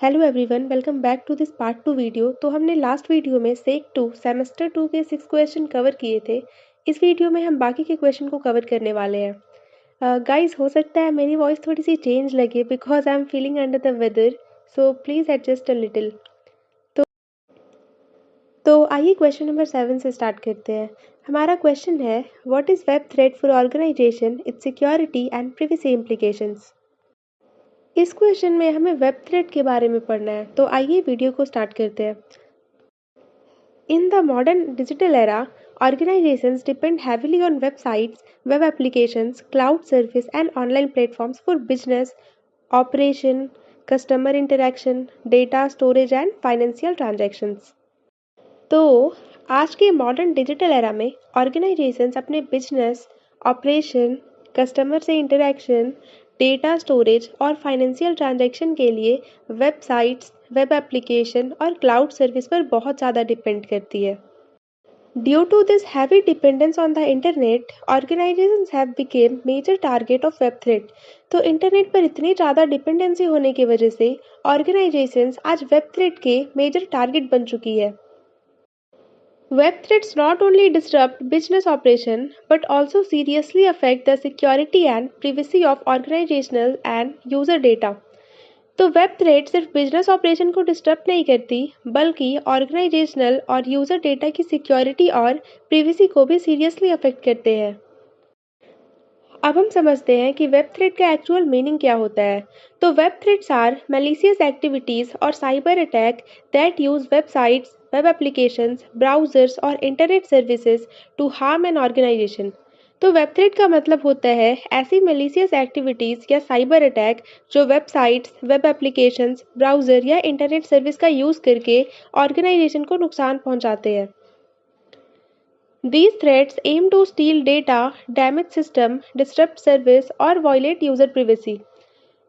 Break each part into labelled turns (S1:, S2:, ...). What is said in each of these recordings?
S1: Hello everyone, welcome back to this part 2 video. तो हमने last video में सेक 2 semester 2 के 6 क्वेश्चन कवर किए थे। इस वीडियो में हम बाकी के क्वेश्चन को कवर करने वाले हैं। गाइस, हो सकता है मेरी वॉइस थोड़ी सी चेंज लगे because I am feeling under the weather, so please adjust a little. तो आइए क्वेश्चन नंबर 7 से स्टार्ट करते हैं। हमारा क्वेश्चन है, what is web threat for organization, its security and privacy implications. इस क्वेश्चन में हमें वेब थ्रेड के बारे में पढ़ना है, तो आइए वीडियो को स्टार्ट करते हैं। In the modern digital era, organizations depend heavily on websites, web applications, cloud service, and online platforms for business, operation, customer interaction, data storage, and financial transactions. तो आज के मॉडर्न डिजिटल एरा में organisations अपने business, operation, customer से interaction, data storage और financial transaction के लिए websites, web application और क्लाउड सर्विस पर बहुत ज़्यादा डिपेंड करती है। Due to this heavy dependence on the internet, organizations have become major target of web threat. तो इंटरनेट पर इतनी ज़्यादा डिपेंडेंसी होने की वजह से ऑर्गेनाइजेशंस आज वेब थ्रेट के मेजर टारगेट बन चुकी है। Web threats not only disrupt business operation but also seriously affect the security and privacy of organizational and user data. तो वेब थ्रेट सिर्फ बिजनेस ऑपरेशन को डिस्टर्ब नहीं करती, बल्कि ऑर्गेनाइजेशनल और यूजर डेटा की सिक्योरिटी और प्रिवेसी को भी सीरियसली अफेक्ट करते हैं। अब हम समझते हैं कि वेब थ्रेट का एक्चुअल मीनिंग क्या होता है। तो web threats are malicious activities और cyber attack that use websites, web applications, browsers और internet services to harm an organisation. तो वेब थ्रेट का मतलब होता है ऐसी मैलिशियस एक्टिविटीज या साइबर अटैक जो वेबसाइट्स, वेब एप्लीकेशंस, ब्राउजर या इंटरनेट सर्विस का यूज करके ऑर्गेनाइजेशन को नुकसान पहुंचाते हैं। These threats aim to steal data, damage system, disrupt service और violate user privacy.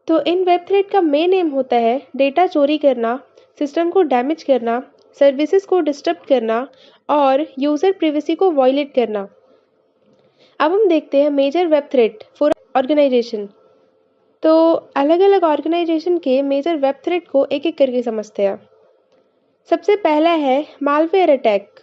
S1: तो इन वेब थ्रेट का मेन एम होता है डेटा चोरी करना, सिस्टम को डैमेज करना, सर्विसेज को डिस्टर्ब करना और यूजर प्रिवेसी को वायलेट करना। अब हम देखते हैं major web threat for organisation. तो अलग अलग ऑर्गेनाइजेशन के मेजर वेब थ्रेट को एक एक करके समझते हैं। सबसे पहला है malware attack.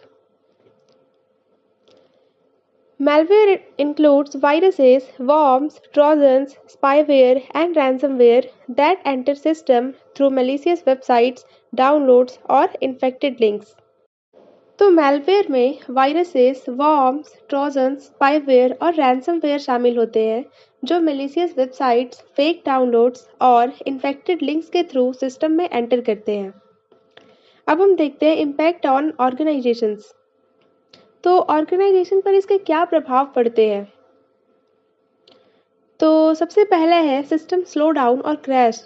S1: Malware includes viruses, worms, trojans, spyware, and ransomware that enter system through malicious websites, downloads और infected links. तो malware में viruses, worms, trojans, spyware और ransomware शामिल होते हैं जो malicious websites, fake downloads और infected links के थ्रू सिस्टम में एंटर करते हैं। अब हम देखते हैं इम्पैक्ट ऑन ऑर्गेनाइजेशंस। तो ऑर्गेनाइजेशन पर इसके क्या प्रभाव पड़ते हैं। तो सबसे पहला है सिस्टम स्लो डाउन और क्रैश।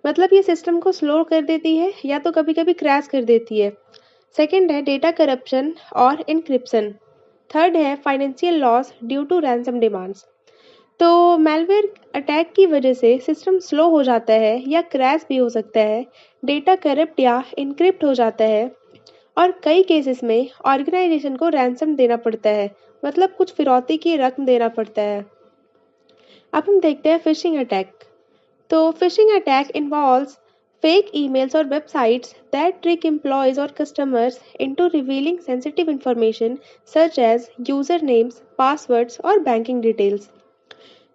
S1: मतलब ये सिस्टम को स्लो कर देती है या तो कभी कभी क्रैश कर देती है। सेकंड है डेटा करप्शन और इनक्रिप्शन। थर्ड है financial loss due to ransom demands. तो मैलवेयर अटैक की वजह से सिस्टम स्लो हो जाता है या क्रैश भी हो सकता है, डेटा करप्ट या इनक्रिप्ट हो जाता है और कई केसेस में ऑर्गेनाइजेशन को रैंसम देना पड़ता है, मतलब कुछ फिरौती की रकम देना पड़ता है। अब हम देखते हैं फिशिंग अटैक। तो phishing attack involves fake emails और वेबसाइट्स दैट ट्रिक एम्प्लॉयज और customers into revealing sensitive information such as user names, passwords और बैंकिंग डिटेल्स।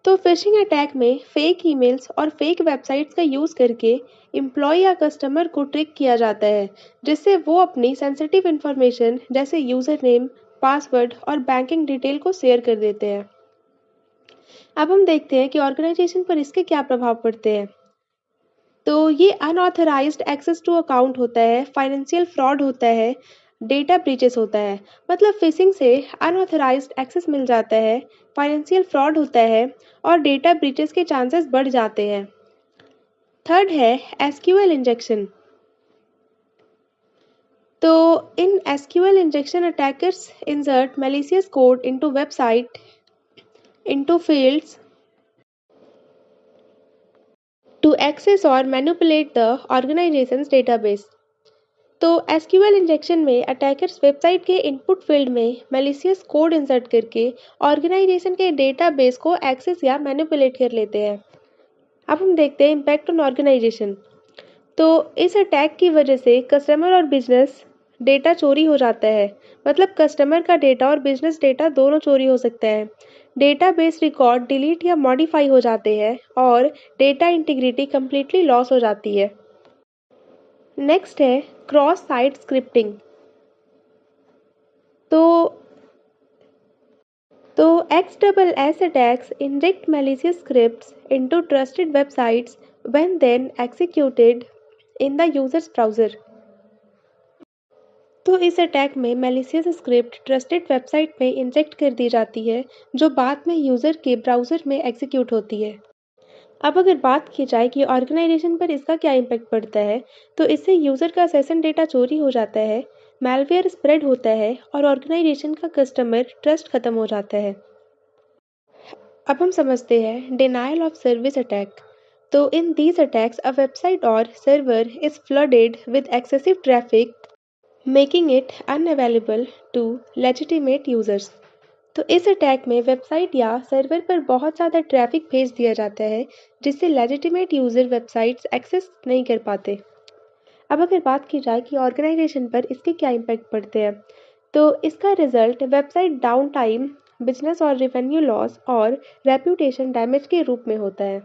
S1: तो फिशिंग अटैक में फेक ईमेल्स और फेक वेबसाइट्स का यूज़ करके एम्प्लॉय या कस्टमर को ट्रिक किया जाता है, जिससे वो अपनी सेंसिटिव इंफॉर्मेशन जैसे यूज़र नेम, पासवर्ड और बैंकिंग डिटेल को शेयर कर देते हैं। अब हम देखते हैं कि ऑर्गेनाइजेशन पर इसके क्या प्रभाव पड़ते हैं। तो ये अनऑथराइज्ड एक्सेस टू अकाउंट होता है, फाइनेंशियल फ्रॉड होता है, डेटा ब्रीचेस होता है। मतलब फिशिंग से अनऑथराइज्ड एक्सेस मिल जाता है, फाइनेंशियल फ्रॉड होता है और डेटा ब्रीचेस के चांसेस बढ़ जाते हैं। थर्ड है एसक्यूएल इंजेक्शन। तो in SQL injection attackers insert malicious code into website, into fields to access or manipulate the organization's database. तो एसक्यूएल इंजेक्शन में अटैकर्स वेबसाइट के इनपुट फील्ड में मैलिशियस कोड इंसर्ट करके ऑर्गेनाइजेशन के database को access या manipulate कर लेते हैं। अब हम देखते हैं इम्पैक्ट ऑन ऑर्गेनाइजेशन। तो इस अटैक की वजह से कस्टमर और बिजनेस डेटा चोरी हो जाता है। मतलब कस्टमर का डेटा और बिजनेस डेटा दोनों चोरी हो सकता है। डेटाबेस रिकॉर्ड डिलीट या मॉडिफाई हो जाते हैं और डेटा इंटीग्रिटी कंप्लीटली लॉस हो जाती है। नेक्स्ट है क्रॉस साइट स्क्रिप्टिंग। तो XSS attacks inject malicious scripts into trusted websites when then executed in the user's browser। तो इस अटैक में मैलिशियस स्क्रिप्ट ट्रस्टेड वेबसाइट में इंजेक्ट कर दी जाती है जो बाद में यूज़र के ब्राउज़र में एग्जीक्यूट होती है। अब अगर बात की जाए कि ऑर्गेनाइजेशन पर इसका क्या इम्पैक्ट पड़ता है, तो इससे यूज़र का सेशन डेटा चोरी हो जाता है, मैलवेयर स्प्रेड होता है और ऑर्गेनाइजेशन का कस्टमर ट्रस्ट खत्म हो जाता है। अब हम समझते हैं डिनायल ऑफ सर्विस अटैक। तो in these attacks a website और server is flooded with excessive traffic making it unavailable to legitimate users. तो इस अटैक में वेबसाइट या सर्वर पर बहुत ज़्यादा ट्रैफिक भेज दिया जाता है जिससे लेजिटिमेट यूज़र वेबसाइट्स एक्सेस नहीं कर पाते। अब अगर बात की जाए कि ऑर्गेनाइजेशन पर इसके क्या इम्पैक्ट पड़ते हैं, तो इसका result website down time, business और रेवेन्यू लॉस और रेप्यूटेशन डैमेज के रूप में होता है।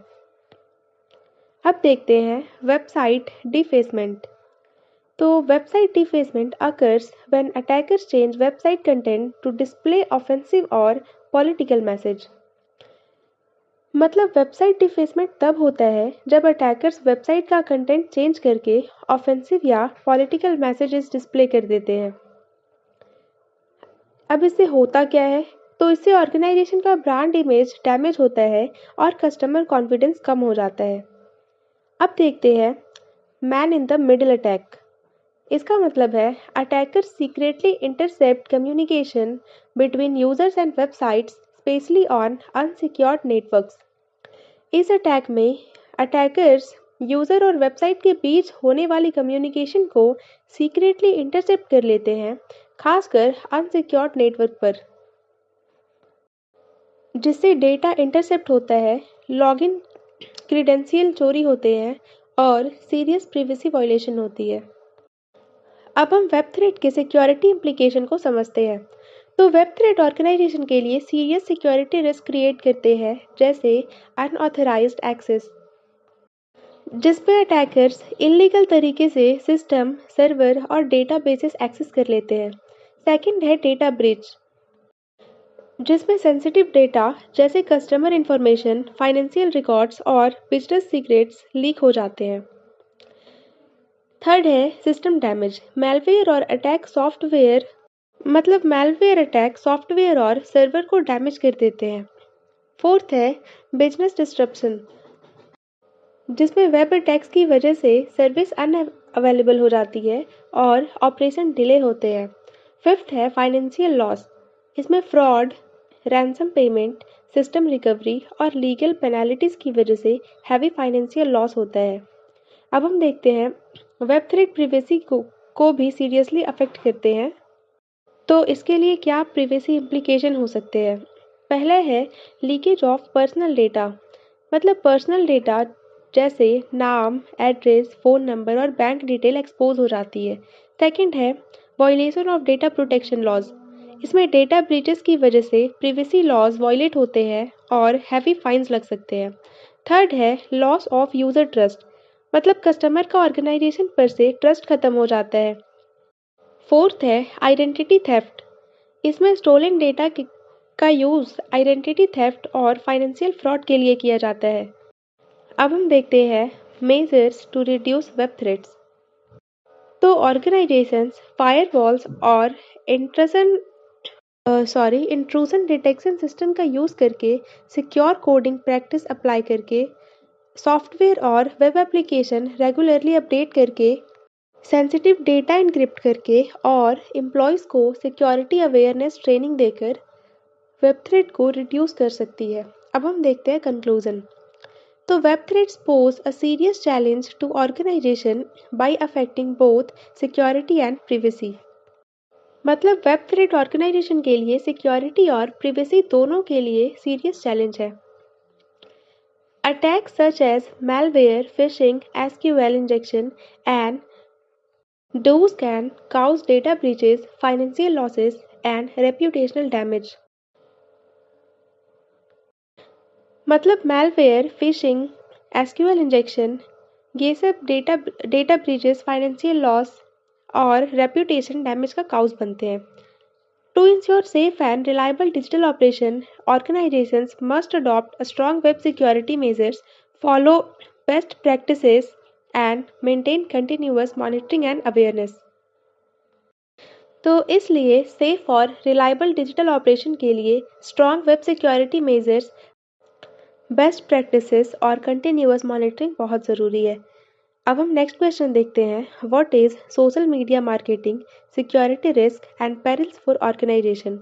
S1: अब देखते हैं वेबसाइट डिफेसमेंट। तो website defacement occurs when attackers change website content to display offensive और political message। मतलब वेबसाइट डिफेसमेंट तब होता है जब अटैकर्स वेबसाइट का कंटेंट चेंज करके ऑफेंसिव या पॉलिटिकल मैसेजेस डिस्प्ले कर देते हैं। अब इससे होता क्या है, तो इससे ऑर्गेनाइजेशन का ब्रांड इमेज डैमेज होता है और कस्टमर कॉन्फिडेंस कम हो जाता है। अब देखते हैं man in the middle attack. इसका मतलब है attackers secretly intercept communication between users and websites specially on unsecured networks. इस अटैक में अटैकर्स यूज़र और वेबसाइट के बीच होने वाली कम्युनिकेशन को सीक्रेटली इंटरसेप्ट कर लेते हैं, खासकर अनसिक्योर्ड नेटवर्क पर, जिससे डेटा इंटरसेप्ट होता है, लॉगिन क्रीडेंशियल चोरी होते हैं और सीरियस प्रिवेसी वायलेशन होती है। अब हम वेब थ्रेट के सिक्योरिटी इम्प्लीकेशन को समझते हैं। तो वेब थ्रेट ऑर्गेनाइजेशन के लिए सीरियस सिक्योरिटी रिस्क क्रिएट करते हैं, जैसे अनऑथराइज्ड एक्सेस, जिसमें अटैकर्स इलीगल तरीके से सिस्टम, सर्वर और डेटाबेसेस एक्सेस कर लेते हैं। सेकंड है डेटा ब्रीच, जिसमें सेंसिटिव डेटा जैसे कस्टमर इंफॉर्मेशन, फाइनेंशियल रिकॉर्ड्स और बिजनेस सीक्रेट्स लीक हो जाते हैं। थर्ड है सिस्टम डैमेज, मैलवेयर और अटैक सॉफ्टवेयर, मतलब मैलवेयर अटैक सॉफ्टवेयर और सर्वर को डैमेज कर देते हैं। फोर्थ है बिजनेस डिस्ट्रप्शन, जिसमें वेब अटैक्स की वजह से सर्विस अनअवेलेबल हो जाती है और ऑपरेशन डिले होते हैं। फिफ्थ है फाइनेंशियल लॉस, इसमें fraud, ransom payment, system recovery और लीगल पेनल्टीज की वजह से हैवी फाइनेंशियल लॉस होता है। अब हम देखते हैं वेब थ्रेट प्रिवेसी को भी सीरियसली अफेक्ट करते हैं। तो इसके लिए क्या प्रिवेसी इम्प्लीकेशन हो सकते हैं। पहला है लीकेज ऑफ पर्सनल डेटा, मतलब पर्सनल डेटा जैसे नाम, एड्रेस, फ़ोन नंबर और बैंक डिटेल एक्सपोज हो जाती है। सेकंड है violation of data protection laws, इसमें डेटा ब्रीचेस की वजह से प्रिवेसी लॉज वायलेट होते हैं और हैवी फाइन्स लग सकते हैं। थर्ड है लॉस ऑफ यूज़र ट्रस्ट, मतलब कस्टमर का ऑर्गेनाइजेशन पर से ट्रस्ट खत्म हो जाता है। फोर्थ है आइडेंटिटी थेफ्ट, इसमें स्टोलन डेटा का यूज़ आइडेंटिटी थेफ्ट और फाइनेंशियल फ्रॉड के लिए किया जाता है। अब हम देखते हैं measures to reduce web threats. तो ऑर्गेनाइजेशंस फायरवॉल्स और इंट्रूजन डिटेक्शन सिस्टम का यूज़ करके, सिक्योर कोडिंग प्रैक्टिस अप्लाई करके, सॉफ्टवेयर और वेब एप्लीकेशन रेगुलरली अपडेट करके, सेंसिटिव डेटा इनक्रिप्ट करके और एम्प्लॉयज़ को सिक्योरिटी अवेयरनेस ट्रेनिंग देकर वेब थ्रेट को रिड्यूस कर सकती है। अब हम देखते हैं कंक्लूजन। तो web threats pose a serious challenge to organization by affecting both security and privacy. मतलब वेब थ्रेट ऑर्गेनाइजेशन के लिए सिक्योरिटी और प्रिवेसी दोनों के लिए सीरियस चैलेंज है। Attacks such as malware, phishing, SQL injection, and those can cause data breaches, financial losses, and reputational damage. मतलब malware, phishing, SQL injection, ये सब डेटा ब्रीचेस, फाइनेंशियल लॉस और रेप्यूटेशन डैमेज का cause बनते हैं. To ensure safe and reliable digital operation, organizations must adopt a strong web security measures, follow best practices, and maintain continuous monitoring and awareness. तो इसलिए safe और reliable digital operation के लिए strong web security measures, best practices और continuous monitoring बहुत ज़रूरी है. अब हम नेक्स्ट क्वेश्चन देखते हैं. What is social media marketing, security risk and perils for organisation.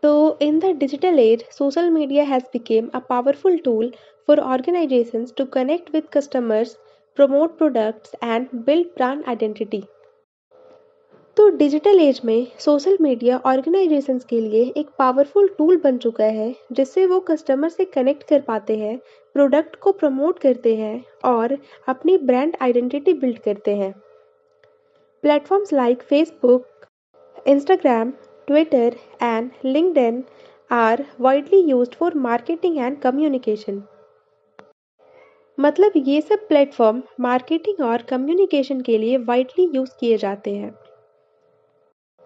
S1: तो in the digital age, social media has become a powerful tool for organisations to connect with customers, promote products and build brand identity. तो digital age में social media organisations के लिए एक powerful tool बन चुका है जिससे वो कस्टमर से कनेक्ट कर पाते हैं, प्रोडक्ट को प्रमोट करते हैं और अपनी ब्रांड आइडेंटिटी बिल्ड करते हैं. Platforms like Facebook, Instagram, Twitter and LinkedIn are widely used for marketing and communication. मतलब ये सब प्लेटफॉर्म मार्केटिंग और कम्युनिकेशन के लिए वाइडली यूज किए जाते हैं.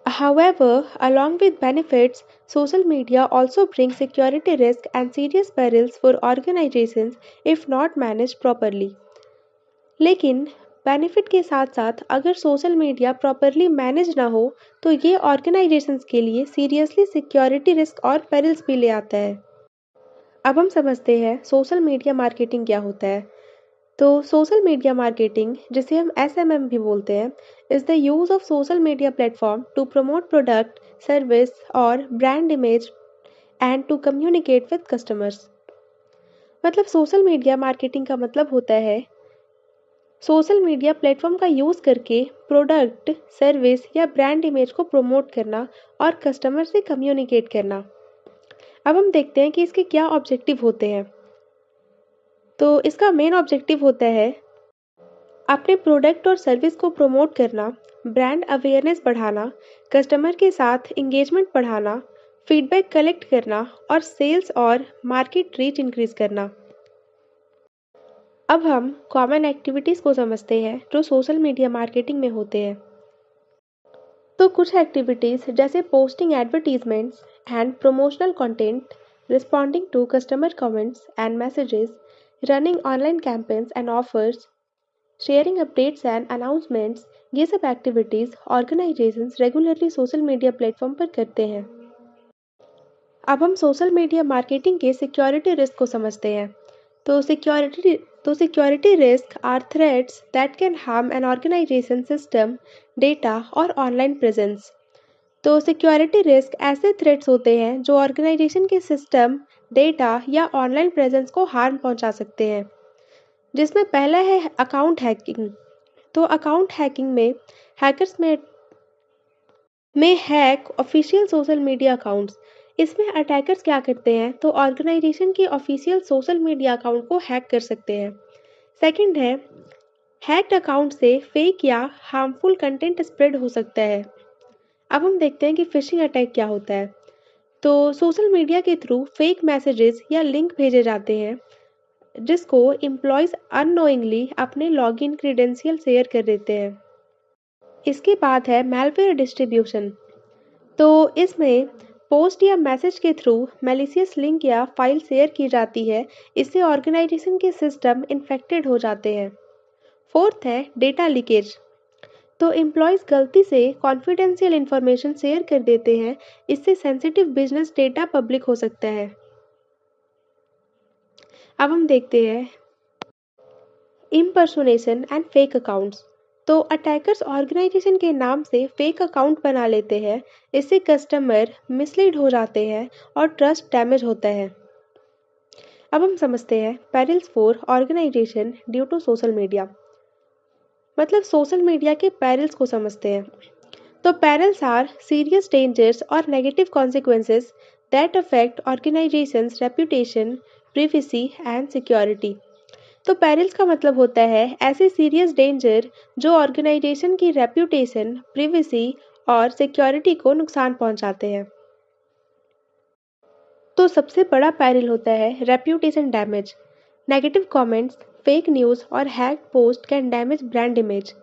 S1: However, along with benefits, social media also brings security risk and serious perils for organizations if not managed properly. लेकिन बेनिफिट के साथ साथ अगर सोशल मीडिया प्रॉपरली मैनेज ना हो तो ये ऑर्गेनाइजेशंस के लिए सीरियसली सिक्योरिटी रिस्क और पेरिल्स भी ले आता है. अब हम समझते हैं सोशल मीडिया मार्केटिंग क्या होता है. तो सोशल मीडिया मार्केटिंग, जिसे हम SMM भी बोलते हैं, is the use of social media platform to promote product, service और brand image and to communicate with customers. मतलब सोशल मीडिया मार्केटिंग का मतलब होता है सोशल मीडिया प्लेटफॉर्म का यूज़ करके प्रोडक्ट, सर्विस या ब्रांड इमेज को प्रमोट करना और कस्टमर से कम्युनिकेट करना. अब हम देखते हैं कि इसके क्या ऑब्जेक्टिव होते हैं. तो इसका मेन ऑब्जेक्टिव होता है अपने प्रोडक्ट और सर्विस को प्रमोट करना, ब्रांड अवेयरनेस बढ़ाना, कस्टमर के साथ इंगेजमेंट बढ़ाना, फीडबैक कलेक्ट करना और सेल्स और मार्केट रीच इंक्रीज करना. अब हम कॉमन एक्टिविटीज़ को समझते हैं जो सोशल मीडिया मार्केटिंग में होते हैं. तो कुछ एक्टिविटीज़ जैसे posting advertisements and promotional content, responding to customer comments and messages, running online campaigns and offers, sharing updates and announcements, ये सब activities organisations regularly social media platform पर करते हैं. अब हम सोशल मीडिया मार्केटिंग के सिक्योरिटी रिस्क को समझते हैं. तो security risk are threats that can harm an organisation system, data और ऑनलाइन प्रेजेंस. तो सिक्योरिटी रिस्क ऐसे थ्रेट्स होते हैं जो ऑर्गेनाइजेशन के सिस्टम, डेटा या ऑनलाइन प्रेजेंस को हार्म पहुंचा सकते हैं. जिसमें पहला है अकाउंट हैकिंग. तो अकाउंट हैकिंग में हैकर्स में hack official social media accounts. इसमें अटैकर्स क्या करते हैं तो ऑर्गेनाइजेशन के ऑफिशियल सोशल मीडिया अकाउंट को हैक कर सकते हैं. सेकंड है हैक्ड अकाउंट से फेक या हार्मफुल कंटेंट स्प्रेड हो सकता है. अब हम देखते हैं कि फिशिंग अटैक क्या होता है. तो सोशल मीडिया के थ्रू फेक मैसेजेस या लिंक भेजे जाते हैं जिसको एम्प्लॉयज़ अननोइंगली अपने लॉगिन क्रेडेंशियल शेयर कर देते हैं. इसके बाद है मैलवेयर डिस्ट्रीब्यूशन. तो इसमें पोस्ट या मैसेज के थ्रू मैलिशियस लिंक या फाइल शेयर की जाती है. इससे ऑर्गेनाइजेशन के सिस्टम इन्फेक्टेड हो जाते हैं. फोर्थ है डेटा लीकेज. तो एम्प्लॉयज़ गलती से कॉन्फिडेंशियल इंफॉर्मेशन शेयर कर देते हैं. इससे सेंसिटिव बिजनेस डेटा पब्लिक हो सकता है. अब हम देखते हैं इम्पर्सोनेशन एंड फेक अकाउंट्स. तो अटैकर्स ऑर्गेनाइजेशन के नाम से फेक अकाउंट बना लेते हैं. इससे कस्टमर मिसलीड हो जाते हैं और ट्रस्ट डैमेज होता है. अब हम समझते हैं perils for organisation due to social media. मतलब सोशल मीडिया के पेरिल्स को समझते हैं. तो पेरिल्स आर सीरियस डेंजर्स और negative consequences that affect organisations reputation, privacy and security. तो पेरिल्स का मतलब होता है ऐसे सीरियस डेंजर जो ऑर्गेनाइजेशन की रेप्यूटेशन, प्रिवेसी और सिक्योरिटी को नुकसान पहुंचाते हैं। तो सबसे बड़ा पेरिल होता है reputation damage. Negative comments, fake news और hack post can damage brand image.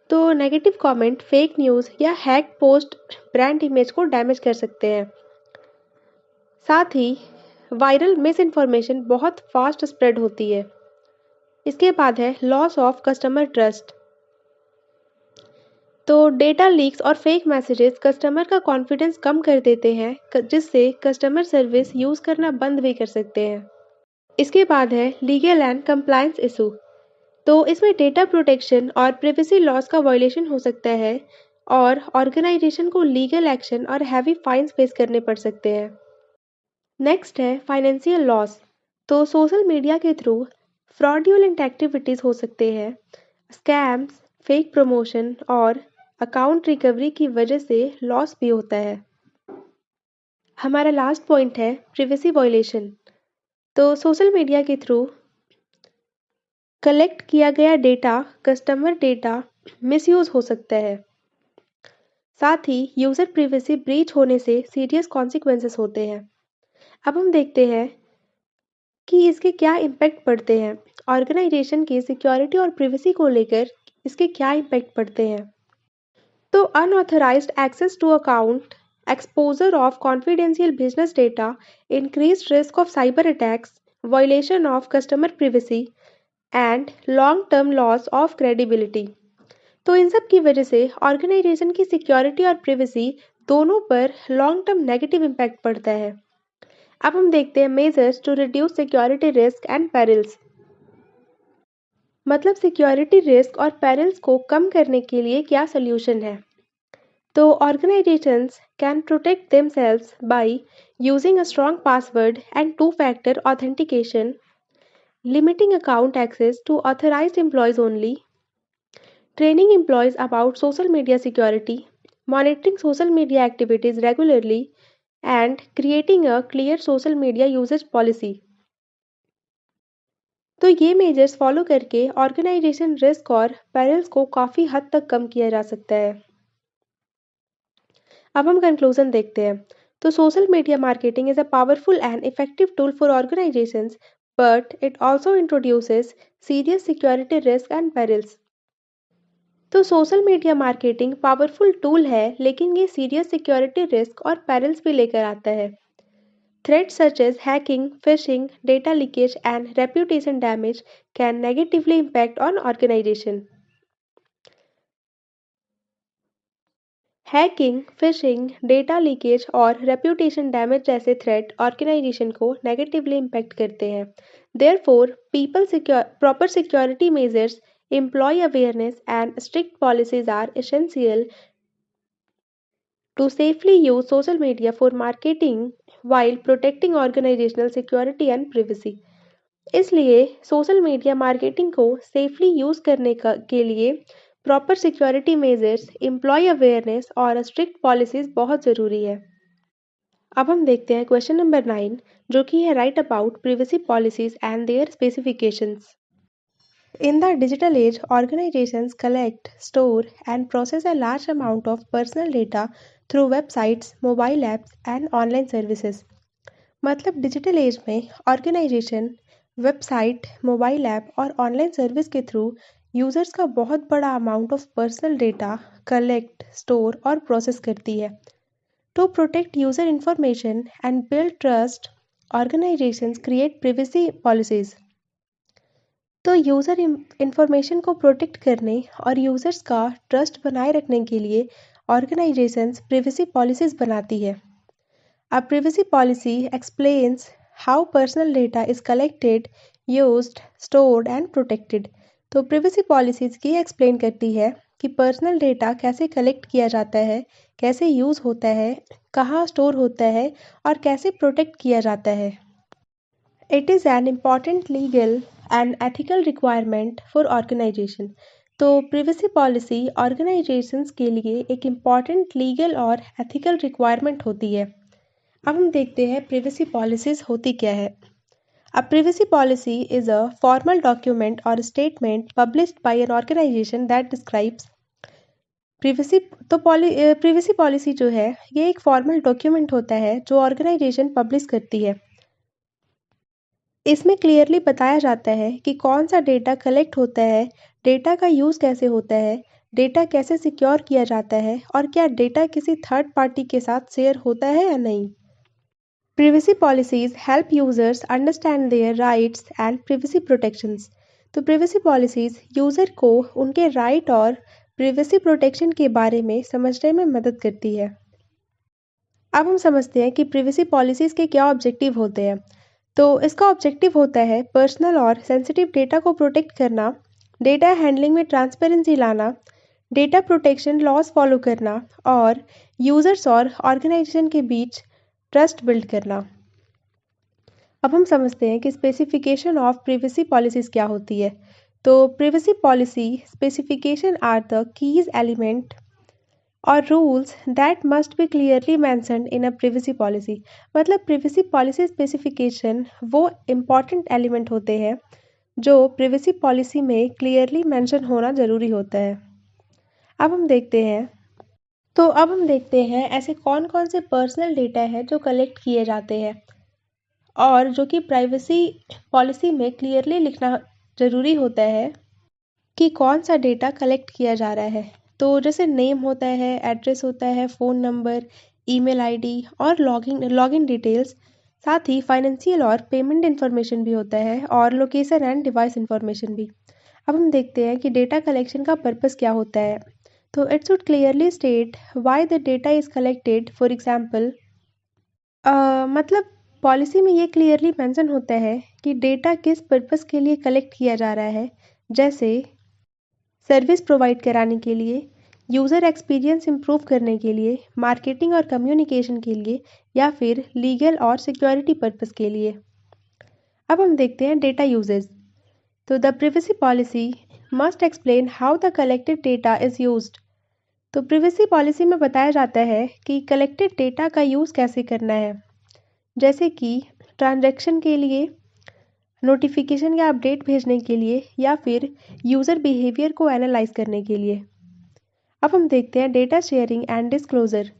S1: तो नेगेटिव कमेंट, फेक न्यूज़ या हैक पोस्ट ब्रांड इमेज को डैमेज कर सकते हैं। साथ ही वायरल मिस इन्फॉर्मेशन बहुत फास्ट स्प्रेड होती है। इसके बाद है लॉस ऑफ कस्टमर ट्रस्ट। तो डेटा लीक्स और फेक मैसेजेस कस्टमर का कॉन्फिडेंस कम कर देते हैं, जिससे कस्टमर सर्विस यूज़ करना बंद भी कर सकते हैं। इसके बाद है लीगल एंड कंप्लायंस इशू। तो इसमें डेटा प्रोटेक्शन और प्रिवेसी लॉस का वायलेशन हो सकता है और ऑर्गेनाइजेशन को लीगल एक्शन और हैवी फाइन्स फेस करने पड़ सकते हैं। नेक्स्ट है फाइनेंशियल लॉस। तो सोशल मीडिया के थ्रू फ्रॉडुलेंट एक्टिविटीज़ हो सकते हैं। स्कैम्स, फेक प्रमोशन और अकाउंट रिकवरी की वजह से लॉस भी होता है। हमारा लास्ट पॉइंट है प्रिवेसी वायलेशन। तो सोशल मीडिया के थ्रू कलेक्ट किया गया डेटा, कस्टमर डेटा मिसयूज हो सकता है। साथ ही यूज़र प्रिवेसी ब्रीच होने से सीरियस कॉन्सिक्वेंसेस होते हैं। अब हम देखते हैं कि इसके क्या इम्पैक्ट पड़ते हैं। ऑर्गेनाइजेशन की सिक्योरिटी और प्रिवेसी को लेकर इसके क्या इम्पैक्ट पड़ते हैं। तो unauthorised access to account, exposure of confidential business data, increased risk of cyber attacks, violation of customer privacy and long term loss of credibility. तो इन सब की वजह से ऑर्गेनाइजेशन की सिक्योरिटी और प्रिवेसी दोनों पर लॉन्ग टर्म नेगेटिव इम्पैक्ट पड़ता है। अब हम देखते हैं measures to reduce security risk and perils. मतलब सिक्योरिटी रिस्क और पेरिल्स को कम करने के लिए क्या सोल्यूशन है। तो organisations can protect themselves by using a strong password and two factor authentication, limiting account access to authorized employees only, training employees about social media security, monitoring social media activities regularly, and creating a clear social media usage policy। तो ये measures follow करके organisation risk और perils को काफ़ी हद तक कम किया जा सकता है। अब हम कंक्लूजन देखते हैं। तो social media marketing is a powerful and effective tool for organisations, but it also introduces serious security risk and perils. तो social media marketing powerful tool है, लेकिन ये सीरियस सिक्योरिटी रिस्क और पेरिल्स भी लेकर आता है। Threats such as hacking, phishing, data leakage, and reputation damage can negatively impact on organization. Hacking, phishing, data leakage और रेप्यूटेशन डैमेज जैसे थ्रेट ऑर्गेनाइजेशन को नेगेटिवली इम्पैक्ट करते हैं। Therefore proper security measures, employ awareness and strict policies are essential to safely use social media for marketing while protecting organizational security and privacy। इसलिए social media marketing को safely use करने के लिए proper security measures, employ awareness और strict policies बहुत ज़रूरी है। अब हम देखते हैं क्वेश्चन नंबर 9, जो कि है right about privacy policies and their specifications. In the digital age, organizations collect, store, and process a large amount of personal data through websites, mobile apps, and online services। मतलब digital age में organisation website, mobile app और online service के through users का बहुत बड़ा amount of personal data collect, store और process करती है। To protect user information and build trust, organisations create privacy policies. तो यूज़र इंफॉर्मेशन को प्रोटेक्ट करने और यूज़र्स का ट्रस्ट बनाए रखने के लिए ऑर्गेनाइजेशंस प्रिवेसी पॉलिसीज़ बनाती है। A privacy policy explains how personal data is collected, used, stored and protected। तो privacy policies की एक्सप्लेन करती है कि पर्सनल डेटा कैसे कलेक्ट किया जाता है, कैसे यूज़ होता है, कहाँ स्टोर होता है और कैसे प्रोटेक्ट किया जाता है। It is an important legal and ethical requirement for organization। तो privacy policy organizations के लिए एक important legal और ethical requirement होती है। अब हम देखते हैं प्रिवेसी पॉलिसीज़ होती क्या है। A privacy policy is a formal document or statement published by an organization that describes privacy। तो privacy policy जो है ये एक फॉर्मल डॉक्यूमेंट होता है जो ऑर्गेनाइजेशन पब्लिश करती है। इसमें क्लियरली बताया जाता है कि कौन सा डेटा कलेक्ट होता है, डेटा का यूज़ कैसे होता है, डेटा कैसे सिक्योर किया जाता है और क्या डेटा किसी थर्ड पार्टी के साथ शेयर होता है या नहीं। Privacy policies help users understand their rights and privacy protections। तो privacy policies यूज़र को उनके राइट और privacy protection के बारे में समझने में मदद करती है। अब हम समझते हैं कि privacy policies के क्या ऑब्जेक्टिव होते हैं। तो इसका ऑब्जेक्टिव होता है पर्सनल और सेंसिटिव डेटा को प्रोटेक्ट करना, डेटा हैंडलिंग में ट्रांसपेरेंसी लाना, डेटा प्रोटेक्शन लॉज फॉलो करना और यूज़र्स और ऑर्गेनाइजेशन के बीच ट्रस्ट बिल्ड करना। अब हम समझते हैं कि स्पेसिफिकेशन ऑफ प्रिवेसी पॉलिसीज क्या होती है। तो privacy policy specification are the keys element और rules that must be clearly mentioned in a privacy policy. मतलब प्रिवेसी पॉलिसी स्पेसिफिकेशन वो इम्पॉर्टेंट एलिमेंट होते हैं जो प्रिवेसी पॉलिसी में क्लियरली मैंशन होना ज़रूरी होता है। अब हम देखते हैं ऐसे कौन कौन से पर्सनल डेटा है जो कलेक्ट किए जाते हैं और जो कि प्राइवेसी पॉलिसी में क्लियरली लिखना ज़रूरी होता है कि कौन सा डेटा कलेक्ट किया जा रहा है। तो जैसे नेम होता है, एड्रेस होता है, फ़ोन नंबर, ईमेल आईडी और लॉगिन डिटेल्स, साथ ही फाइनेंशियल और पेमेंट इन्फॉर्मेशन भी होता है और लोकेशन एंड डिवाइस इन्फॉर्मेशन भी। अब हम देखते हैं कि डेटा कलेक्शन का पर्पस क्या होता है। तो it should clearly state why the data is collected. For example मतलब पॉलिसी में ये क्लियरली मेंशन होता है कि डेटा किस पर्पस के लिए कलेक्ट किया जा रहा है, जैसे सर्विस प्रोवाइड कराने के लिए, यूज़र एक्सपीरियंस इम्प्रूव करने के लिए, मार्केटिंग और कम्युनिकेशन के लिए या फिर लीगल और सिक्योरिटी पर्पस के लिए। अब हम देखते हैं डेटा यूजेज। तो the privacy policy must explain how the collected data is used. तो प्रिवेसी पॉलिसी में बताया जाता है कि कलेक्टेड डेटा का यूज़ कैसे करना है, जैसे कि ट्रांजैक्शन के लिए, नोटिफिकेशन या अपडेट भेजने के लिए या फिर यूज़र बिहेवियर को एनालाइज करने के लिए। अब हम देखते हैं डेटा शेयरिंग एंड डिस्क्लोजर।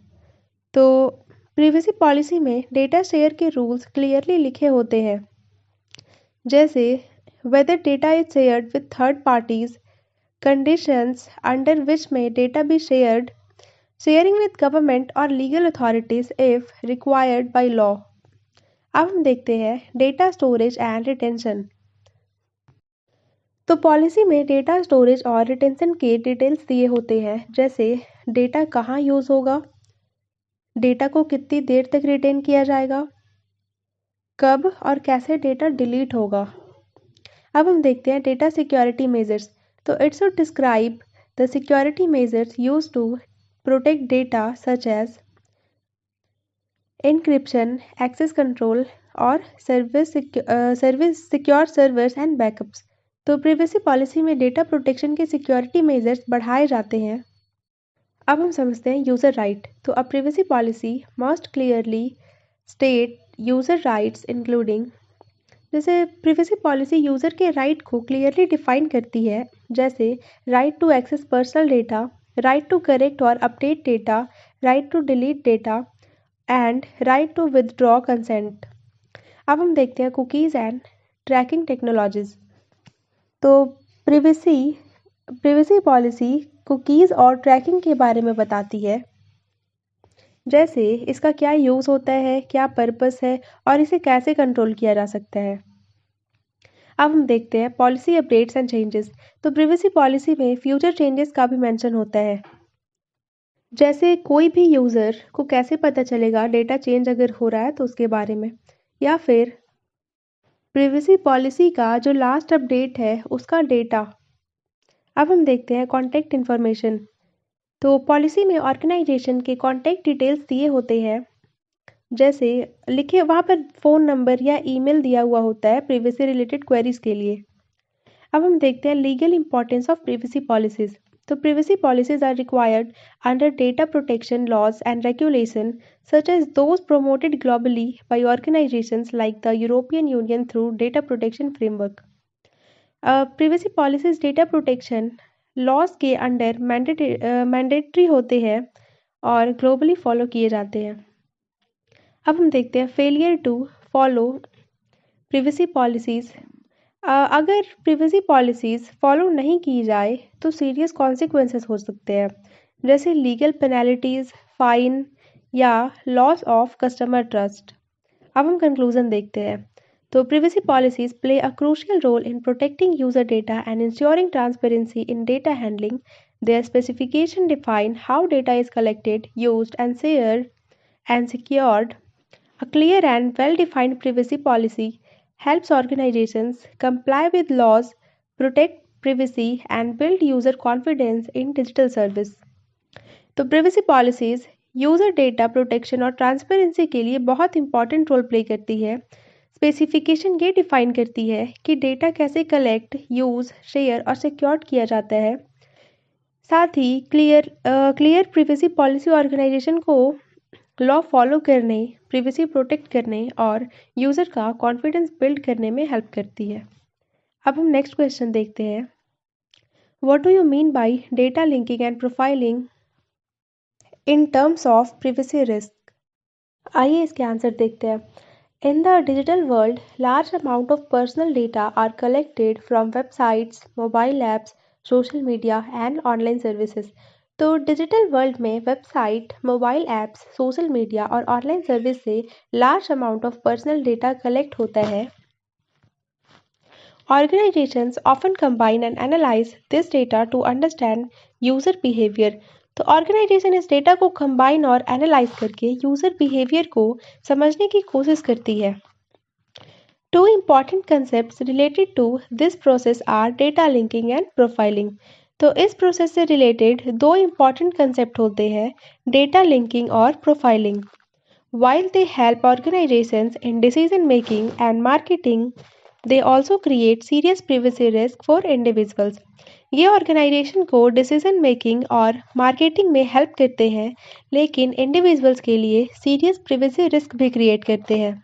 S1: तो प्रिवेसी पॉलिसी में डेटा शेयर के रूल्स क्लियरली लिखे होते हैं, जैसे whether data is shared with third parties, conditions under which may data be shared, sharing with government और legal authorities if required by law. अब हम देखते हैं डेटा स्टोरेज एंड रिटेंशन। तो पॉलिसी में डेटा स्टोरेज और रिटेंशन के details दिए होते हैं, जैसे डेटा कहाँ यूज़ होगा, डेटा को कितनी देर तक रिटेन किया जाएगा, कब और कैसे डेटा डिलीट होगा। अब हम देखते हैं डेटा सिक्योरिटी मेजर्स। तो it should describe the security measures use to protect data such as encryption, access control और सिक्योर सर्वर्स एंड बैकअप्स। तो प्रिवेसी पॉलिसी में डेटा प्रोटेक्शन के सिक्योरिटी मेजर्स बढ़ाए जाते हैं। अब हम समझते हैं यूज़र राइट। तो a privacy policy must clearly state user rights including, जैसे प्रिवेसी पॉलिसी यूज़र के राइट को क्लियरली डिफाइन करती है, जैसे right to access personal data, right to correct और update data, right to delete data and right to withdraw consent. अब हम देखते हैं कुकीज़ एंड ट्रैकिंग टेक्नोलॉजीज़। तो प्रिवेसी पॉलिसी कुकीज़ और ट्रैकिंग के बारे में बताती है, जैसे इसका क्या यूज़ होता है, क्या पर्पस है और इसे कैसे कंट्रोल किया जा सकता है। अब हम देखते हैं पॉलिसी अपडेट्स एंड चेंजेस। तो प्रिवेसी पॉलिसी में फ्यूचर चेंजेस का भी मेंशन होता है, जैसे कोई भी यूज़र को कैसे पता चलेगा डेटा चेंज अगर हो रहा है तो उसके बारे में, या फिर प्रिवेसी पॉलिसी का जो लास्ट अपडेट है उसका डेटा। अब हम देखते हैं कॉन्टैक्ट इन्फॉर्मेशन। तो पॉलिसी में ऑर्गेनाइजेशन के कॉन्टैक्ट डिटेल्स दिए होते हैं, जैसे लिखे वहाँ पर फ़ोन नंबर या ईमेल दिया हुआ होता है प्रिवेसी रिलेटेड क्वेरीज के लिए। अब हम देखते हैं legal importance of privacy policies. तो privacy policies are required under data protection laws and regulation such as those promoted globally by organizations like the European Union through data protection framework. privacy policies data protection laws के under mandatory होते हैं और globally follow किए जाते हैं। अब हम देखते हैं failure to follow privacy policies। अगर privacy policies फॉलो नहीं की जाए तो सीरियस कॉन्सिक्वेंसेस हो सकते हैं, जैसे लीगल पेनल्टीज, फाइन या लॉस ऑफ कस्टमर ट्रस्ट। अब हम कंक्लूजन देखते हैं। तो privacy policies play a crucial role in protecting user data and ensuring transparency in data handling. Their specification define how data is collected, used, and shared and secured. A clear and well-defined privacy policy helps organizations comply with laws, protect privacy, and build user confidence in digital service. तो privacy policies user data protection और transparency के लिए बहुत important role play करती है। Specification ये define करती है कि डेटा कैसे कलेक्ट, यूज़, शेयर और सिक्योर किया जाता है। साथ ही क्लियर प्रिवेसी पॉलिसी ऑर्गेनाइजेशन को लॉ फॉलो करने, प्रिवेसी प्रोटेक्ट करने और यूज़र का कॉन्फिडेंस बिल्ड करने में हेल्प करती है। अब हम नेक्स्ट क्वेश्चन देखते हैं। What do you mean by data linking and profiling in terms of privacy risk? आइए इसके आंसर देखते हैं। In the digital world, large amount of personal data are collected from websites, mobile apps, social media and online services. तो digital world में website, mobile apps, social media और online service से large amount of personal data collect होता है। Organizations often combine and analyze this data to understand user behavior. तो organisation इस data को combine और एनालाइज करके यूज़र बिहेवियर को समझने की कोशिश करती है। Two important concepts related to this process are data linking and profiling. तो इस प्रोसेस से रिलेटेड दो इम्पॉर्टेंट कंसेप्ट होते हैं, डेटा लिंकिंग और profiling. While they help organizations in decision making and marketing, they also create serious privacy risk for individuals. ये organisation को decision making और मार्केटिंग में हेल्प करते हैं, लेकिन इंडिविजुअल्स के लिए सीरियस प्रिवेसी रिस्क भी क्रिएट करते हैं।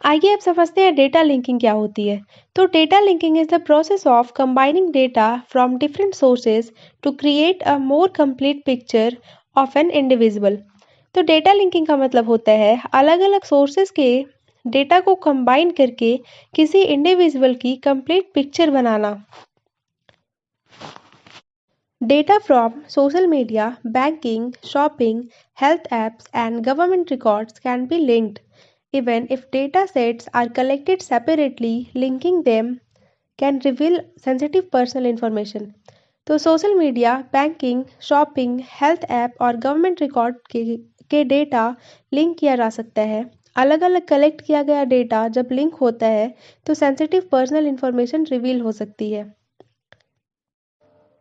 S1: आइए अब समझते हैं डेटा लिंकिंग क्या होती है। तो data linking is the process of combining data from different sources to create a more complete picture of an individual. तो डेटा लिंकिंग का मतलब होता है अलग अलग सोर्सेज के डेटा को कंबाइन करके किसी इंडिविजुअल की complete picture banana. Data from social media, banking, shopping, health apps, and government records can be linked. Even if data sets are collected separately, linking them can reveal sensitive personal information. तो social media, banking, shopping, health app और government record के data link किया जा सकता है। अलग अलग collect किया गया डेटा जब लिंक होता है तो सेंसिटिव पर्सनल इंफॉर्मेशन रिवील हो सकती है।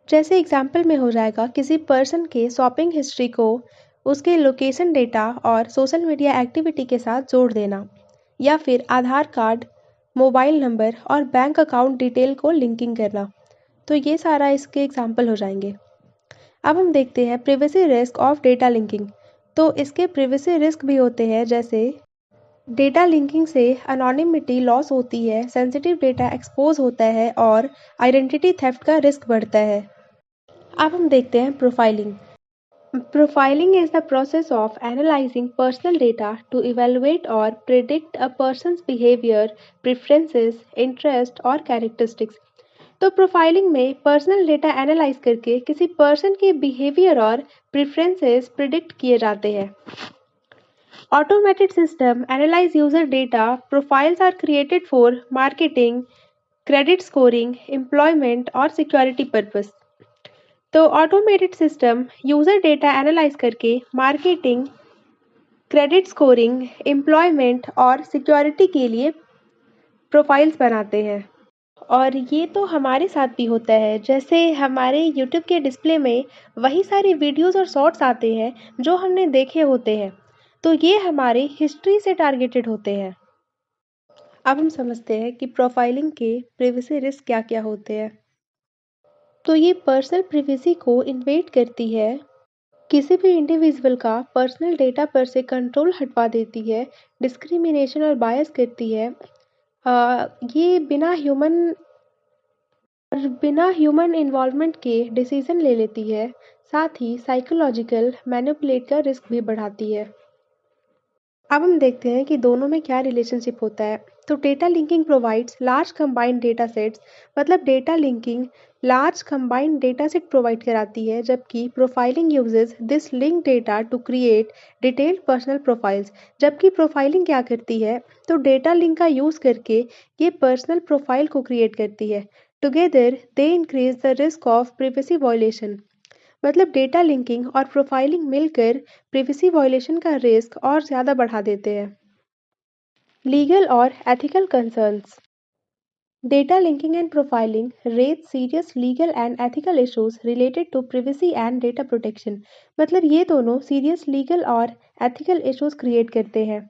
S1: जैसे एग्जाम्पल में हो जाएगा किसी पर्सन के शॉपिंग हिस्ट्री को उसके लोकेशन डेटा और सोशल मीडिया एक्टिविटी के साथ जोड़ देना, या फिर आधार कार्ड, मोबाइल नंबर और बैंक अकाउंट डिटेल को लिंकिंग करना। तो ये सारा इसके एग्जाम्पल हो जाएंगे। अब हम देखते हैं privacy risk of data linking. तो इसके प्रिवेसी रिस्क भी होते हैं, जैसे डेटा लिंकिंग से अनोनिमिटी लॉस होती है, सेंसिटिव डेटा एक्सपोज होता है और आइडेंटिटी थेफ्ट का रिस्क बढ़ता है। अब हम देखते हैं profiling. Profiling is the process of analyzing personal data to evaluate or predict a person's behavior, preferences, interest और characteristics. तो प्रोफाइलिंग में पर्सनल डेटा एनालाइज करके किसी पर्सन के बिहेवियर और प्रेफरेंसेस प्रिडिक्ट किए जाते हैं। Automated system analyse user data, profiles are created for marketing, credit scoring, employment और सिक्योरिटी पर्पस। तो automated system user data analyse करके मार्केटिंग, क्रेडिट स्कोरिंग, एम्प्लॉयमेंट और सिक्योरिटी के लिए प्रोफाइल्स बनाते हैं। और ये तो हमारे साथ भी होता है, जैसे हमारे यूट्यूब के डिस्प्ले में वही सारे वीडियोस और शॉर्ट्स आते हैं जो हमने देखे होते हैं। तो ये हमारे हिस्ट्री से टारगेटेड होते हैं। अब हम समझते हैं कि प्रोफाइलिंग के प्रिवेसी रिस्क क्या क्या होते हैं। तो ये पर्सनल प्रिवेसी को इन्वेड करती है, किसी भी इंडिविजुअल का पर्सनल डेटा पर से कंट्रोल हटवा देती है, डिस्क्रिमिनेशन और बायस करती है। ये बिना ह्यूमन इन्वॉल्वमेंट के डिसीजन ले लेती है, साथ ही साइकोलॉजिकल मैनिपुलेट का रिस्क भी बढ़ाती है। अब हम देखते हैं कि दोनों में क्या रिलेशनशिप होता है। तो data linking provides large combined data sets, मतलब data linking large combined data set provide कराती है, जबकि profiling uses this link data to create detailed personal profiles. जबकि प्रोफाइलिंग क्या करती है, तो डेटा लिंक का यूज करके ये पर्सनल प्रोफाइल को क्रिएट करती है। Together they increase the risk of privacy violation, मतलब डेटा लिंकिंग और प्रोफाइलिंग मिलकर प्रिवेसी वायलेशन का रिस्क और ज़्यादा बढ़ा देते हैं। लीगल और ethical concerns. Data linking and profiling raise serious legal and ethical issues related to privacy and data protection, मतलब ये दोनों सीरियस लीगल और एथिकल इश्यूज क्रिएट करते हैं।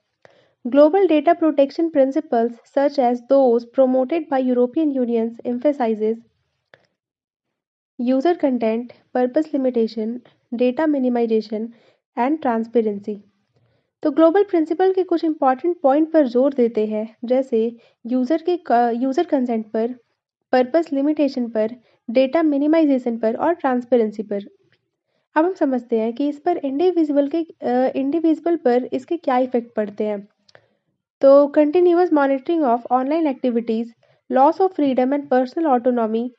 S1: Global data protection principles such as those promoted by European Union emphasizes user consent, purpose limitation, data minimization and transparency। तो global principal के कुछ important point पर जोर देते हैं, जैसे यूज़र कंसेंट पर, पर्पस लिमिटेशन पर, डेटा मिनिमाइजेशन पर और ट्रांसपेरेंसी पर। अब हम समझते हैं कि इस पर इंडिविजुअल पर इसके क्या इफेक्ट पड़ते हैं। तो continuous monitoring of online activities, loss of freedom and personal autonomy,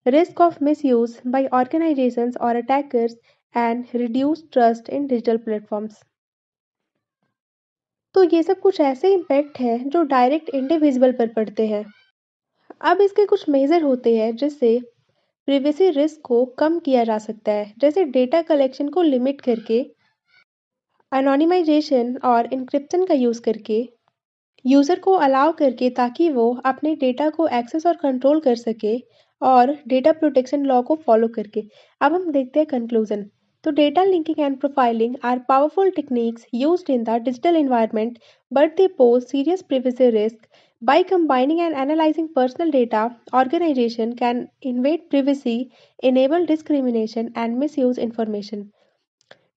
S1: risk of misuse by organizations or attackers, and reduced trust in digital platforms। तो ये सब कुछ ऐसे इम्पैक्ट हैं जो डायरेक्ट इंडिविजुअल पर पड़ते हैं। अब इसके कुछ मेजर होते हैं जिससे प्रिवेसी रिस्क को कम किया जा सकता है, जैसे डेटा कलेक्शन को लिमिट करके, एनोनिमाइजेशन और इंक्रिप्शन का यूज़ करके, यूज़र को अलाउ करके ताकि वो अपने डेटा को एक्सेस और कंट्रोल कर सके, और डेटा प्रोटेक्शन लॉ को फॉलो करके। अब हम देखते हैं कंक्लूजन। तो data linking and profiling are powerful techniques used in the digital environment, but they pose serious privacy risk. By combining and analyzing personal data, organization can invade privacy, enable discrimination, and misuse information.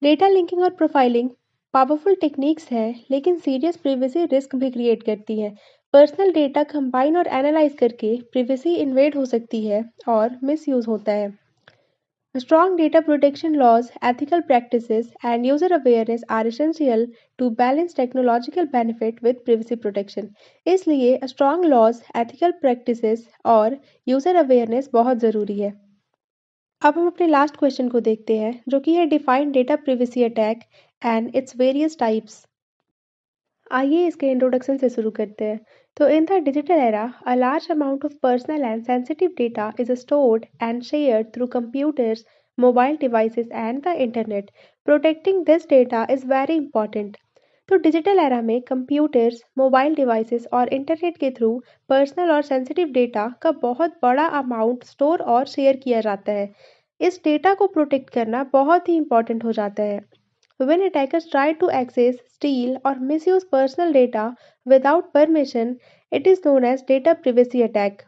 S1: Data linking और profiling powerful techniques हैं, लेकिन serious privacy risk भी create करती है। Personal data combine और analyse करके privacy invade हो सकती है और मिसयूज होता है। Strong data protection laws, ethical practices, and user awareness are essential to balance technological benefit with privacy protection। इसलिए strong laws, ethical practices और user awareness बहुत ज़रूरी है। अब हम अपने लास्ट क्वेश्चन को देखते हैं, जो कि है define data privacy attack and its various types. आइए इसके इंट्रोडक्शन से शुरू करते हैं। तो in the digital era, a large amount of personal and sensitive data is stored and shared through computers, mobile devices and the internet. Protecting this data is very important. तो digital era में computers, mobile devices और internet के through personal और sensitive data का बहुत बड़ा amount store और share किया जाता है। इस डेटा को प्रोटेक्ट करना बहुत ही इंपॉर्टेंट हो जाता है। When attackers try to access, steal, or misuse personal data without permission, it is known as data privacy attack.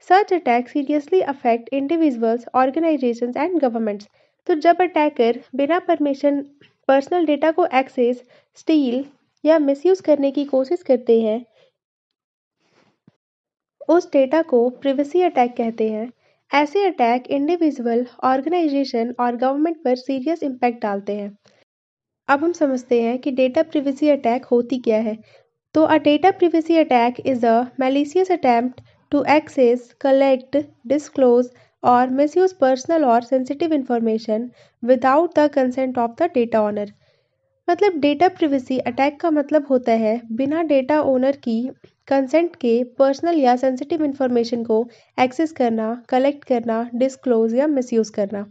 S1: Such attacks seriously affect individuals, organizations, and governments. तो जब अटैकर बिना permission personal data को access, steel या misuse करने की कोशिश करते हैं, उस डेटा को प्रिवेसी अटैक कहते हैं। ऐसे अटैक इंडिविजुअल, ऑर्गेनाइजेशन और गवर्नमेंट पर सीरियस इम्पैक्ट डालते हैं। अब हम समझते हैं कि डेटा प्रिवेसी अटैक होती क्या है। तो a data privacy attack is a malicious attempt to access, collect, disclose और मिसयूज पर्सनल और sensitive information without the consent of the data owner. मतलब डेटा प्रिवेसी अटैक का मतलब होता है बिना डेटा ओनर की कंसेंट के पर्सनल या सेंसिटिव इंफॉर्मेशन को एक्सेस करना, कलेक्ट करना, डिस्क्लोज या मिसयूज करना।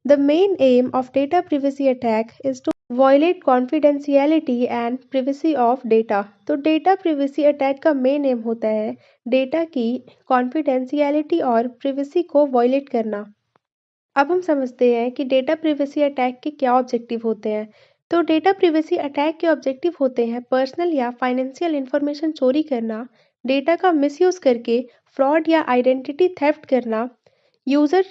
S1: The main aim of data privacy attack is to violate confidentiality and privacy of data। तो डेटा प्रिवेसी अटैक का मेन एम होता है डेटा की कॉन्फिडेंशियलिटी और प्रिवेसी को वायलेट करना। अब हम समझते हैं कि डेटा प्रिवेसी अटैक के क्या ऑब्जेक्टिव होते हैं। तो डेटा प्रिवेसी अटैक के ऑब्जेक्टिव होते हैं पर्सनल या फाइनेंशियल इंफॉर्मेशन चोरी करना, डेटा का मिसयूज करके फ्रॉड या आइडेंटिटी थेफ्ट करना, यूज़र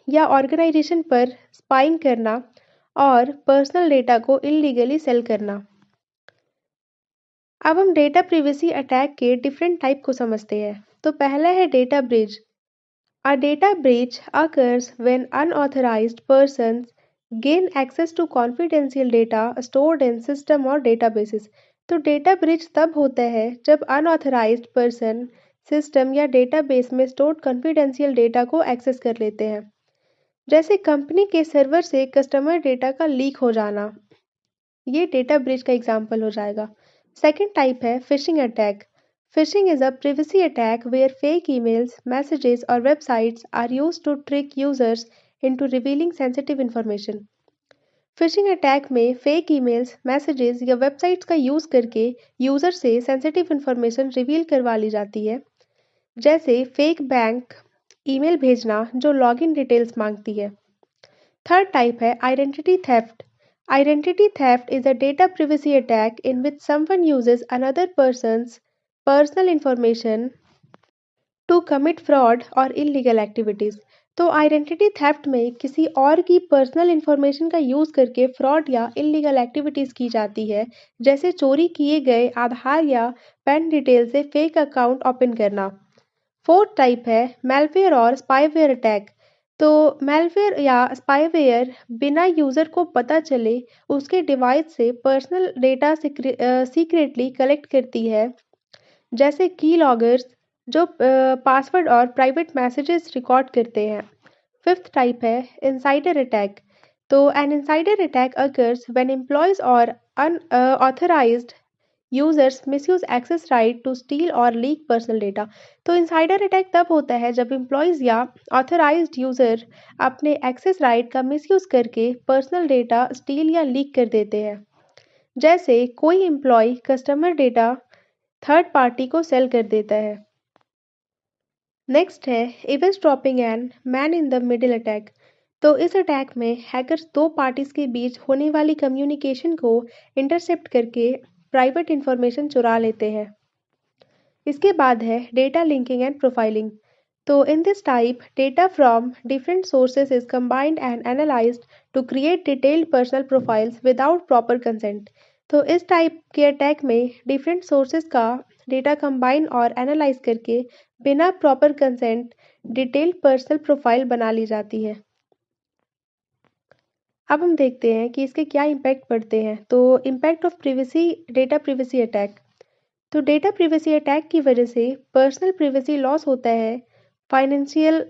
S1: या ऑर्गेनाइजेशन पर स्पाइंग करना और पर्सनल डेटा को इलीगली सेल करना। अब हम डेटा प्रिवेसी अटैक के डिफरेंट टाइप को समझते हैं। तो पहला है data breach. A data breach occurs when unauthorized persons gain access to confidential data stored in system or databases। तो डेटा ब्रीच तब होता है जब अनऑथराइज्ड पर्सन सिस्टम या डेटाबेस में स्टोर्ड कॉन्फिडेंशियल डेटा को एक्सेस कर लेते हैं, जैसे कंपनी के सर्वर से कस्टमर डेटा का लीक हो जाना। ये डेटा ब्रीच का एग्जाम्पल हो जाएगा। सेकेंड टाइप है phishing attack. Phishing is a privacy attack where fake emails, messages, or websites are used to trick users into revealing sensitive information। Fishing attack में fake emails, messages या websites का use करके user से sensitive information reveal करवा ली जाती है, जैसे fake bank email भेजना जो लॉगिन डिटेल्स मांगती है। थर्ड टाइप है identity theft. Identity theft is a data privacy attack in which someone uses another person's personal information to commit fraud or illegal activities। तो आइडेंटिटी थेफ्ट में किसी और की पर्सनल इंफॉर्मेशन का use करके फ्रॉड या illegal activities की जाती है, जैसे चोरी किए गए आधार या पैन डिटेल से फेक अकाउंट ओपन करना। फोर्थ टाइप है मेलवेयर और स्पाईवेयर अटैक। तो मेलवेयर या स्पाईवेयर बिना यूज़र को पता चले उसके डिवाइस से पर्सनल डेटा सीक्रेटली कलेक्ट करती है, जैसे की लॉगर्स जो पासवर्ड और प्राइवेट मैसेजेस रिकॉर्ड करते हैं। फिफ्थ टाइप है इनसाइडर अटैक। तो an insider attack occurs when employees और unauthorised users misuse access right to steal और लीक पर्सनल डेटा। तो इनसाइडर अटैक तब होता है जब एम्प्लॉयज या ऑथराइज्ड यूजर अपने एक्सेस राइट का मिसयूज करके पर्सनल डेटा स्टील या लीक कर देते हैं, जैसे कोई employee customer data third party को सेल कर देता है। नेक्स्ट है evil and man in the middle attack. तो इस अटैक में हैकर्स दो पार्टीज के बीच होने वाली कम्युनिकेशन को इंटरसेप्ट करके प्राइवेट इंफॉर्मेशन चुरा लेते हैं। इसके बाद है डेटा लिंकिंग एंड प्रोफाइलिंग। तो in this type data from different sources is combined and analysed to create detailed personal profiles without proper consent. तो इस टाइप के अटैक में डिफरेंट सोर्सेज का डेटा कंबाइन और एनालाइज करके बिना proper consent detailed personal profile बना ली जाती है। अब हम देखते हैं कि इसके क्या इम्पैक्ट पड़ते हैं। तो impact of privacy data privacy attack. तो डेटा प्रिवेसी अटैक की वजह से पर्सनल प्रिवेसी लॉस होता है, फाइनेंशियल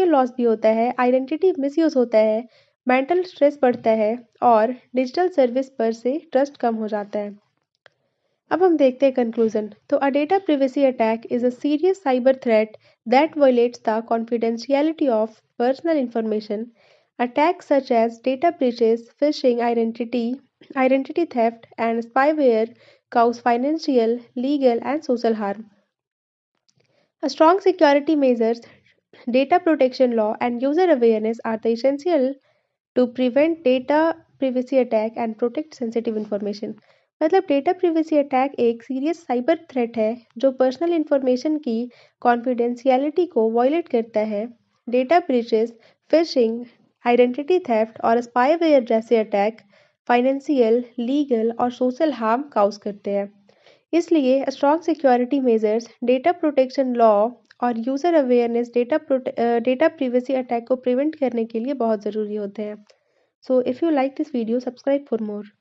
S1: लॉस भी होता है, आइडेंटिटी मिसयूज होता है, मेंटल स्ट्रेस बढ़ता है और डिजिटल सर्विस पर से ट्रस्ट कम हो जाता है। अब हम देखते हैं कंक्लूजन। तो a data privacy attack is a serious cyber threat that violets the confidentiality of personal information. Attacks such as data breaches, phishing, identity theft, and spyware cause financial, legal, and social harm. A strong security measures, data protection law, and user awareness are the essential to prevent data privacy attack and protect sensitive information। मतलब data privacy attack एक serious cyber threat है जो personal information की confidentiality को violate करता है। Data breaches, phishing, identity theft और spyware जैसे अटैक फाइनेंशियल, लीगल और सोशल हार्म काउज करते हैं। इसलिए strong security measures, data protection law और user awareness data privacy attack को प्रिवेंट करने के लिए बहुत ज़रूरी होते हैं। So if you like this video, subscribe for more.